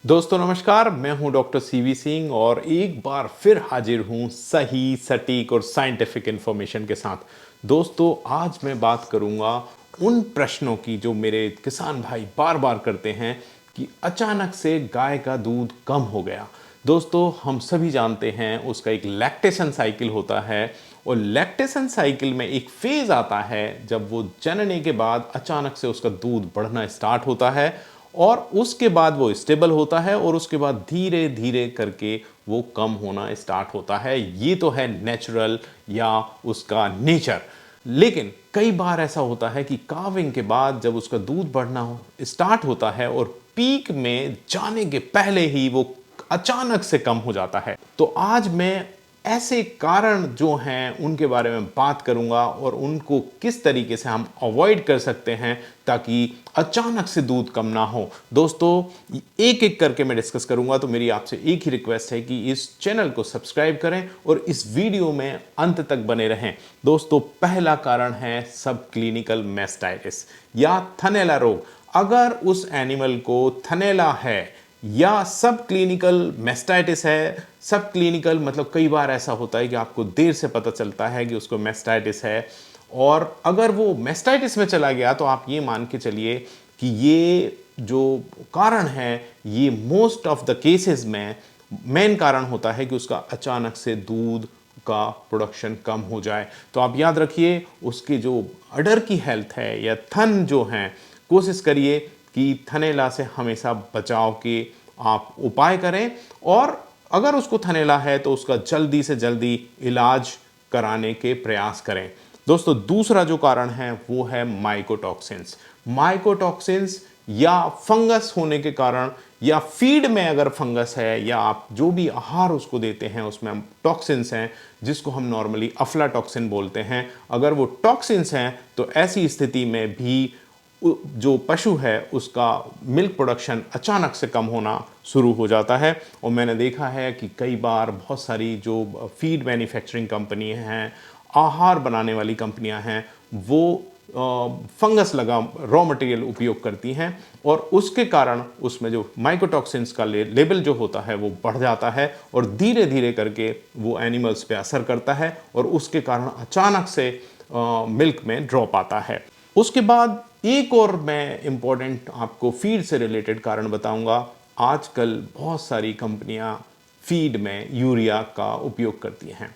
दोस्तों नमस्कार, मैं हूं डॉक्टर सीवी सिंह और एक बार फिर हाजिर हूं सही, सटीक और साइंटिफिक इंफॉर्मेशन के साथ। दोस्तों आज मैं बात करूंगा उन प्रश्नों की जो मेरे किसान भाई बार बार करते हैं कि अचानक से गाय का दूध कम हो गया। दोस्तों हम सभी जानते हैं उसका एक लैक्टेशन साइकिल होता है और लैक्टेशन साइकिल में एक फेज आता है जब वो जनने के बाद अचानक से उसका दूध बढ़ना स्टार्ट होता है और उसके बाद वो स्टेबल होता है और उसके बाद धीरे धीरे करके वो कम होना स्टार्ट होता है। ये तो है नेचुरल या उसका नेचर। लेकिन कई बार ऐसा होता है कि काविंग के बाद जब उसका दूध बढ़ना स्टार्ट होता है और पीक में जाने के पहले ही वो अचानक से कम हो जाता है। तो आज मैं ऐसे कारण जो हैं उनके बारे में बात करूंगा और उनको किस तरीके से हम अवॉइड कर सकते हैं ताकि अचानक से दूध कम ना हो। दोस्तों एक एक करके मैं डिस्कस करूंगा, तो मेरी आपसे एक ही रिक्वेस्ट है कि इस चैनल को सब्सक्राइब करें और इस वीडियो में अंत तक बने रहें। दोस्तों पहला कारण है सब क्लिनिकल मैस्टाइटिस या थनैला रोग। अगर उस एनिमल को थनैला है या सब क्लिनिकल मैस्टाइटिस है, सब क्लिनिकल मतलब कई बार ऐसा होता है कि आपको देर से पता चलता है कि उसको मैस्टाइटिस है, और अगर वो मैस्टाइटिस में चला गया तो आप ये मान के चलिए कि ये जो कारण है ये मोस्ट ऑफ द केसेस में मेन कारण होता है कि उसका अचानक से दूध का प्रोडक्शन कम हो जाए। तो आप याद रखिए उसके जो अडर की हेल्थ है या थन जो है, कोशिश करिए कि थनैला से हमेशा बचाव के आप उपाय करें, और अगर उसको थनैला है तो उसका जल्दी से जल्दी इलाज कराने के प्रयास करें। दोस्तों दूसरा जो कारण है वो है माइकोटॉक्सिन्स। माइकोटॉक्सिन्स या फंगस होने के कारण, या फीड में अगर फंगस है या आप जो भी आहार उसको देते हैं उसमें टॉक्सिन्स हैं जिसको हम नॉर्मली अफ्लाटॉक्सिन बोलते हैं, अगर वो टॉक्सिन्स हैं तो ऐसी स्थिति में भी जो पशु है उसका मिल्क प्रोडक्शन अचानक से कम होना शुरू हो जाता है। और मैंने देखा है कि कई बार बहुत सारी जो फीड मैन्युफैक्चरिंग कंपनी हैं, आहार बनाने वाली कंपनियां हैं, वो फंगस लगा रॉ मटेरियल उपयोग करती हैं और उसके कारण उसमें जो माइकोटॉक्सिन्स का लेवल जो होता है वो बढ़ जाता है और धीरे धीरे करके वो एनिमल्स पे असर करता है और उसके कारण अचानक से मिल्क में ड्रॉप आता है। उसके बाद एक और मैं इंपॉर्टेंट आपको फीड से रिलेटेड कारण बताऊंगा। आजकल बहुत सारी कंपनियां फीड में यूरिया का उपयोग करती हैं।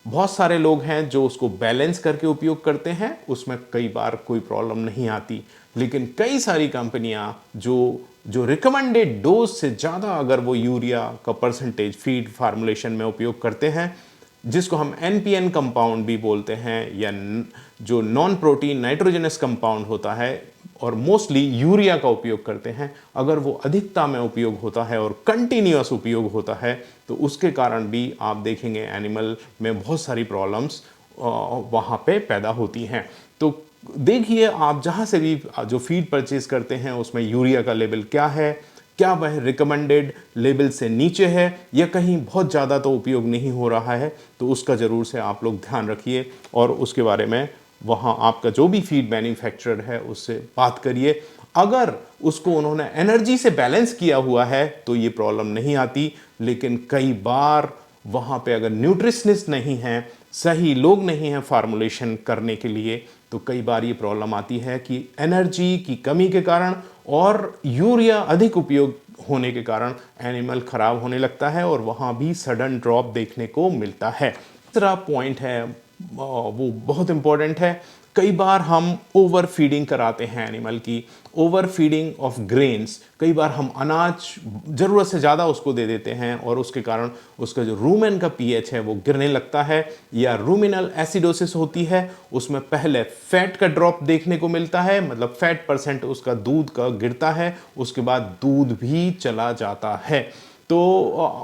बहुत सारे लोग हैं जो उसको बैलेंस करके उपयोग करते हैं, उसमें कई बार कोई प्रॉब्लम नहीं आती, लेकिन कई सारी कंपनियां जो रिकमेंडेड डोज से ज़्यादा अगर वो यूरिया का परसेंटेज फीड फार्मूलेशन में उपयोग करते हैं, जिसको हम एनपीएन कंपाउंड भी बोलते हैं, या जो नॉन प्रोटीन नाइट्रोजनस कंपाउंड होता है और मोस्टली यूरिया का उपयोग करते हैं, अगर वो अधिकता में उपयोग होता है और कंटिन्यूअस उपयोग होता है तो उसके कारण भी आप देखेंगे एनिमल में बहुत सारी प्रॉब्लम्स वहाँ पे पैदा होती हैं। तो देखिए आप जहाँ से भी जो फीड परचेज करते हैं उसमें यूरिया का लेवल क्या है, क्या वह रिकमेंडेड लेवल से नीचे है या कहीं बहुत ज़्यादा तो उपयोग नहीं हो रहा है, तो उसका ज़रूर से आप लोग ध्यान रखिए और उसके बारे में वहाँ आपका जो भी फीड मैन्युफैक्चरर है उससे बात करिए। अगर उसको उन्होंने एनर्जी से बैलेंस किया हुआ है तो ये प्रॉब्लम नहीं आती, लेकिन कई बार वहाँ पे अगर न्यूट्रिशनिस्ट नहीं हैं, सही लोग नहीं हैं फार्मूलेशन करने के लिए, तो कई बार ये प्रॉब्लम आती है कि एनर्जी की कमी के कारण और यूरिया अधिक उपयोग होने के कारण एनिमल खराब होने लगता है और वहाँ भी सडन ड्रॉप देखने को मिलता है। तीसरा पॉइंट है वो बहुत इंपॉर्टेंट है। कई बार हम ओवर फीडिंग कराते हैं एनिमल की, ओवर फीडिंग ऑफ ग्रेन्स। कई बार हम अनाज ज़रूरत से ज़्यादा उसको दे देते हैं और उसके कारण उसका जो रूमेन का पीएच है वो गिरने लगता है या रूमिनल एसिडोसिस होती है। उसमें पहले फैट का ड्रॉप देखने को मिलता है, मतलब फैट परसेंट उसका दूध का गिरता है, उसके बाद दूध भी चला जाता है। तो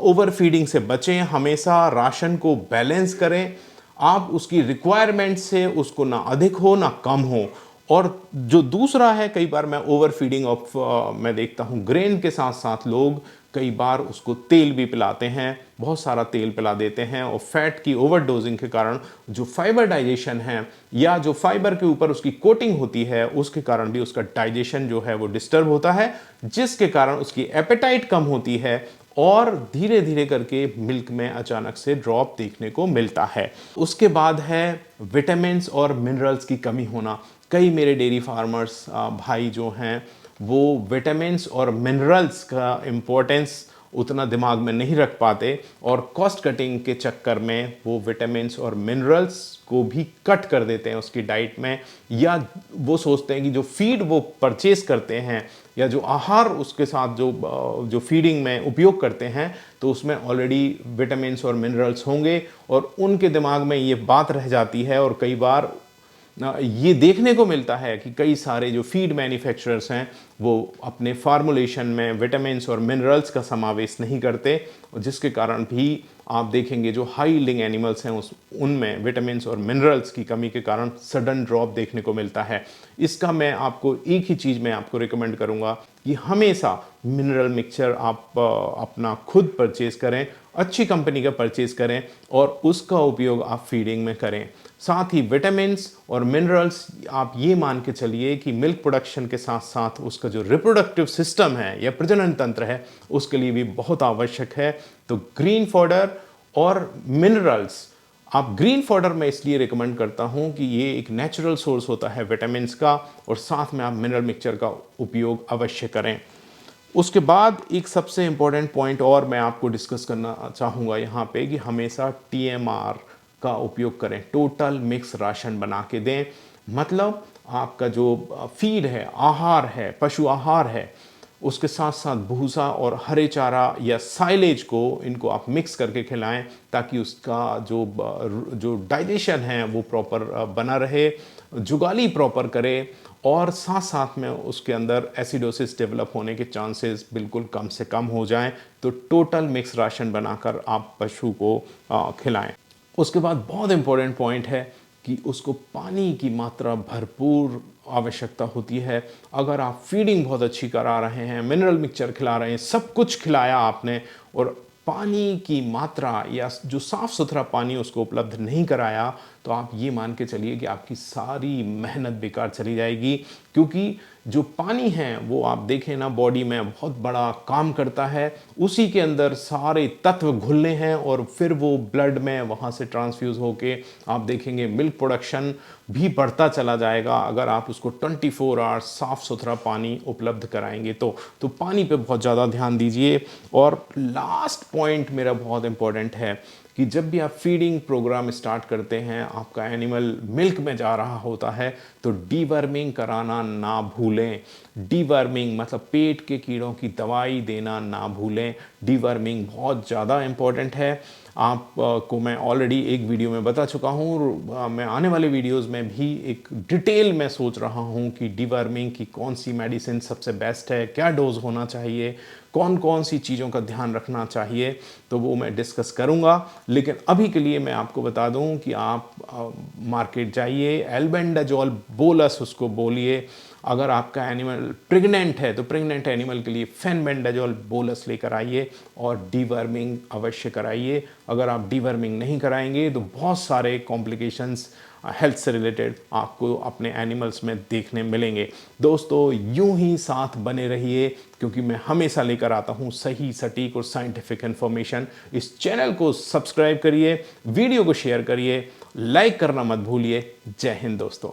ओवर फीडिंग से बचें, हमेशा राशन को बैलेंस करें, आप उसकी रिक्वायरमेंट से उसको ना अधिक हो ना कम हो, और जो दूसरा है, कई बार मैं ओवर फीडिंग ऑफ मैं देखता हूँ ग्रेन के साथ साथ लोग कई बार उसको तेल भी पिलाते हैं, बहुत सारा तेल पिला देते हैं, और फैट की ओवरडोजिंग के कारण जो फाइबर डाइजेशन है या जो फाइबर के ऊपर उसकी कोटिंग होती है उसके कारण भी उसका डाइजेशन जो है वो डिस्टर्ब होता है, जिसके कारण उसकी एपेटाइट कम होती है और धीरे धीरे करके मिल्क में अचानक से ड्रॉप देखने को मिलता है। उसके बाद है विटामिन्स और मिनरल्स की कमी होना। कई मेरे डेयरी फार्मर्स भाई जो हैं वो विटामिन्स और मिनरल्स का इम्पोर्टेंस उतना दिमाग में नहीं रख पाते और कॉस्ट कटिंग के चक्कर में वो विटामिन्स और मिनरल्स को भी कट कर देते हैं उसकी डाइट में, या वो सोचते हैं कि जो फीड वो परचेज करते हैं या जो आहार उसके साथ जो फीडिंग में उपयोग करते हैं तो उसमें ऑलरेडी विटामिन्स और मिनरल्स होंगे, और उनके दिमाग में ये बात रह जाती है। और कई बार ये देखने को मिलता है कि कई सारे जो फीड मैन्युफैक्चरर्स हैं वो अपने फार्मूलेशन में विटामिन्स और मिनरल्स का समावेश नहीं करते, जिसके कारण भी आप देखेंगे जो हाई यील्डिंग एनिमल्स हैं उनमें विटामिन्स और मिनरल्स की कमी के कारण सडन ड्रॉप देखने को मिलता है। इसका मैं आपको एक ही चीज़ मैं आपको रिकमेंड करूंगा कि हमेशा मिनरल मिक्सचर आप अपना खुद परचेज करें, अच्छी कंपनी का परचेज करें और उसका उपयोग आप फीडिंग में करें। साथ ही विटामिन्स और मिनरल्स आप ये मान के चलिए कि मिल्क प्रोडक्शन के साथ साथ उसका जो रिप्रोडक्टिव सिस्टम है या प्रजनन तंत्र है उसके लिए भी बहुत आवश्यक है। तो ग्रीन फॉडर और मिनरल्स, आप ग्रीन फॉडर मैं इसलिए रिकमेंड करता हूँ कि ये एक नेचुरल सोर्स होता है विटामिन्स का, और साथ में आप मिनरल मिक्सचर का उपयोग अवश्य करें। उसके बाद एक सबसे इम्पॉर्टेंट पॉइंट और मैं आपको डिस्कस करना चाहूँगा यहाँ पे कि हमेशा TMR का उपयोग करें, टोटल मिक्स राशन बना के दें। मतलब आपका जो फीड है, आहार है, पशु आहार है, उसके साथ साथ भूसा और हरे चारा या साइलेज को इनको आप मिक्स करके खिलाएं ताकि उसका जो डाइजेशन है वो प्रॉपर बना रहे, जुगाली प्रॉपर करे, और साथ साथ में उसके अंदर एसिडोसिस डेवलप होने के चांसेस बिल्कुल कम से कम हो जाएं। तो टोटल मिक्स राशन बनाकर आप पशु को खिलाएं। उसके बाद बहुत इंपॉर्टेंट पॉइंट है कि उसको पानी की मात्रा भरपूर आवश्यकता होती है। अगर आप फीडिंग बहुत अच्छी करा रहे हैं, मिनरल मिक्सचर खिला रहे हैं, सब कुछ खिलाया आपने, और पानी की मात्रा या जो साफ़ सुथरा पानी उसको उपलब्ध नहीं कराया, तो आप ये मान के चलिए कि आपकी सारी मेहनत बेकार चली जाएगी। क्योंकि जो पानी है वो आप देखें ना, बॉडी में बहुत बड़ा काम करता है, उसी के अंदर सारे तत्व घुलने हैं और फिर वो ब्लड में वहाँ से ट्रांसफ्यूज़ होके आप देखेंगे मिल्क प्रोडक्शन भी बढ़ता चला जाएगा अगर आप उसको 24 आवर्स साफ़ सुथरा पानी उपलब्ध कराएंगे तो पानी पे बहुत ज़्यादा ध्यान दीजिए। और लास्ट पॉइंट मेरा बहुत इंपॉर्टेंट है कि जब भी आप फीडिंग प्रोग्राम स्टार्ट करते हैं, आपका एनिमल मिल्क में जा रहा होता है, तो डीवर्मिंग कराना ना भूलें। डीवर्मिंग मतलब पेट के कीड़ों की दवाई देना ना भूलें। डीवर्मिंग बहुत ज़्यादा इम्पॉर्टेंट है। आप को मैं ऑलरेडी एक वीडियो में बता चुका हूँ, मैं आने वाले वीडियोस में भी एक डिटेल में सोच रहा हूँ कि डीवर्मिंग की कौन सी मेडिसिन सबसे बेस्ट है, क्या डोज होना चाहिए, कौन कौन सी चीज़ों का ध्यान रखना चाहिए, तो वो मैं डिस्कस करूँगा। लेकिन अभी के लिए मैं आपको बता दूँ कि आप मार्केट जाइए, एल्बेंडाजोल बोलस उसको बोलिए। अगर आपका एनिमल प्रेग्नेंट है तो प्रेग्नेंट एनिमल के लिए फेनबेंडाजोल बोलस लेकर आइए और डीवर्मिंग अवश्य कराइए। अगर आप डीवर्मिंग नहीं कराएंगे तो बहुत सारे कॉम्प्लिकेशंस हेल्थ से रिलेटेड आपको अपने एनिमल्स में देखने मिलेंगे। दोस्तों, यूं ही साथ बने रहिए क्योंकि मैं हमेशा लेकर आता हूं सही, सटीक और साइंटिफिक इन्फॉर्मेशन। इस चैनल को सब्सक्राइब करिए, वीडियो को शेयर करिए, लाइक करना मत भूलिए। जय हिंद दोस्तों।